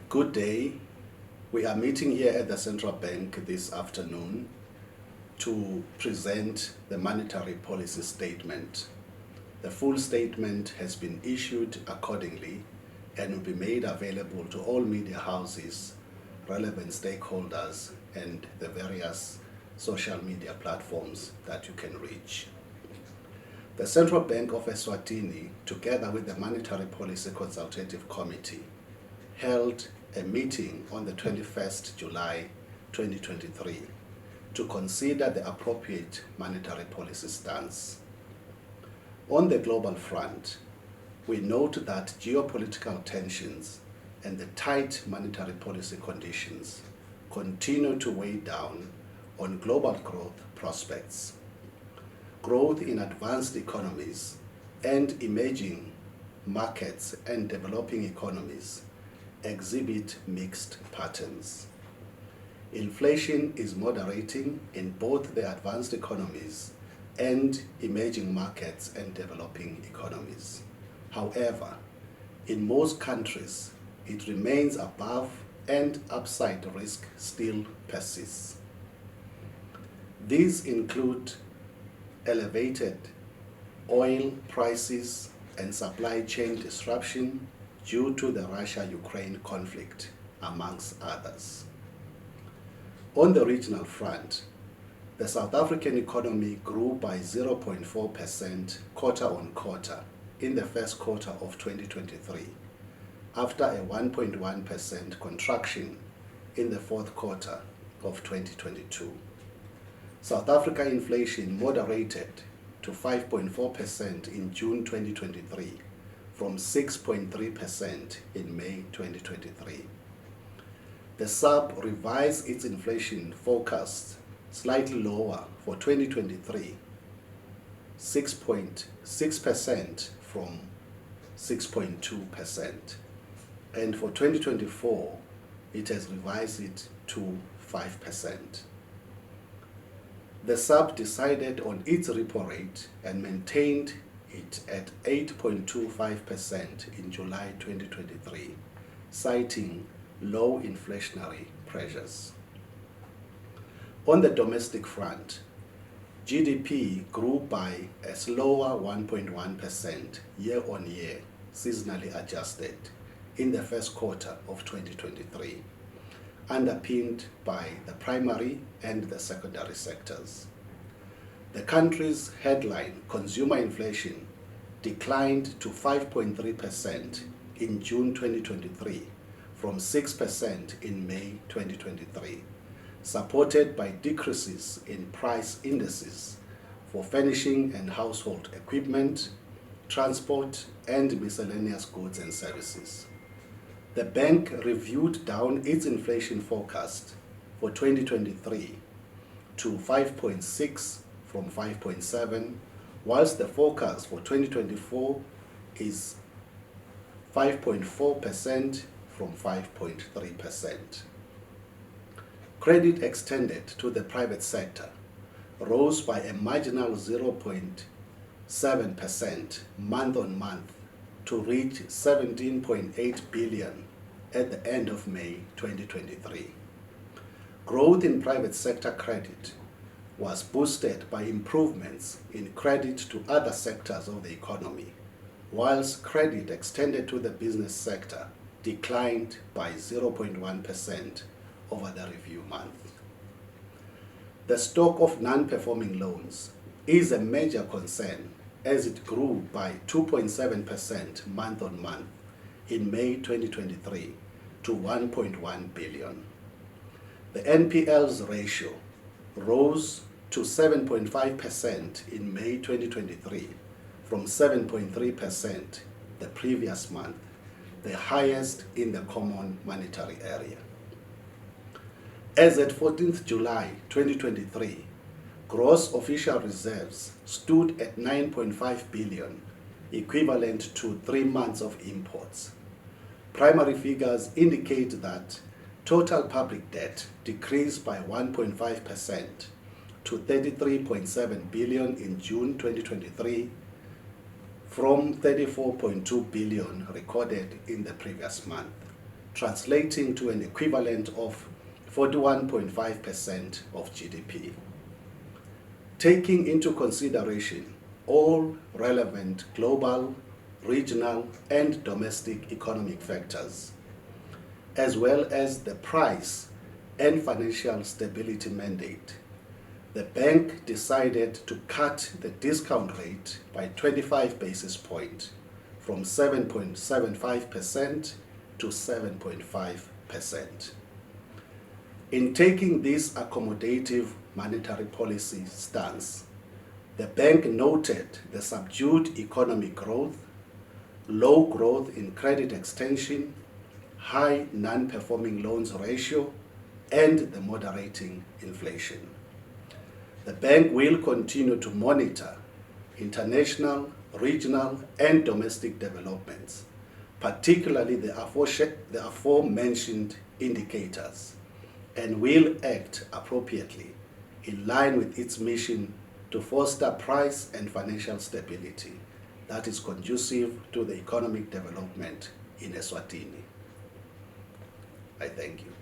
Good day. We are meeting here at the Central Bank this afternoon to present the monetary policy statement. The full statement has been issued accordingly and will be made available to all media houses, relevant stakeholders, and the various social media platforms that you can reach. The Central Bank of Eswatini, together with the Monetary Policy Consultative Committee, held a meeting on the 21st July 2023 to consider the appropriate monetary policy stance. On the global front, we note that geopolitical tensions and the tight monetary policy conditions continue to weigh down on global growth prospects. Growth in advanced economies and emerging markets and developing economies exhibit mixed patterns. Inflation is moderating in both the advanced economies and emerging markets and developing economies. However, in most countries, it remains above and upside risk still persists. These include elevated oil prices and supply chain disruption due to the Russia-Ukraine conflict, amongst others. On the regional front, the South African economy grew by 0.4% quarter-on-quarter in the first quarter of 2023, after a 1.1% contraction in the fourth quarter of 2022. South Africa inflation moderated to 5.4% in June 2023, from 6.3% in May 2023. The SARB revised its inflation forecast slightly lower for 2023, 6.6% from 6.2%. And for 2024, it has revised it to 5%. The SARB decided on its repo rate and maintained it at 8.25% in July 2023, citing low inflationary pressures. On the domestic front, GDP grew by a slower 1.1% year-on-year, seasonally adjusted, in the first quarter of 2023, underpinned by the primary and the secondary sectors. The country's headline consumer inflation declined to 5.3% in June 2023 from 6% in May 2023, supported by decreases in price indices for furnishing and household equipment, transport, and miscellaneous goods and services. The bank reviewed down its inflation forecast for 2023 to 5.6 from 5.7, whilst the forecast for 2024 is 5.4% from 5.3%. Credit extended to the private sector rose by a marginal 0.7% month-on-month to reach 17.8 billion at the end of May 2023. Growth in private sector credit was boosted by improvements in credit to other sectors of the economy, whilst credit extended to the business sector declined by 0.1% over the review month. The stock of non-performing loans is a major concern as it grew by 2.7% month-on-month in May 2023 to 1.1 billion. The NPLs ratio rose to 7.5% in May 2023 from 7.3% the previous month, the highest in the common monetary area. As at 14th July 2023, gross official reserves stood at 9.5 billion, equivalent to 3 months of imports. Primary figures indicate that total public debt decreased by 1.5% to 33.7 billion in June 2023 from 34.2 billion recorded in the previous month, translating to an equivalent of 41.5% of GDP. Taking into consideration all relevant global, regional, and domestic economic factors, as well as the price and financial stability mandate, the bank decided to cut the discount rate by 25 basis points from 7.75% to 7.5%. In taking this accommodative monetary policy stance, the bank noted the subdued economic growth, low growth in credit extension, high non-performing loans ratio, and the moderating inflation. The bank will continue to monitor international, regional, and domestic developments, particularly the aforementioned indicators, and will act appropriately in line with its mission to foster price and financial stability that is conducive to the economic development in Eswatini. I thank you.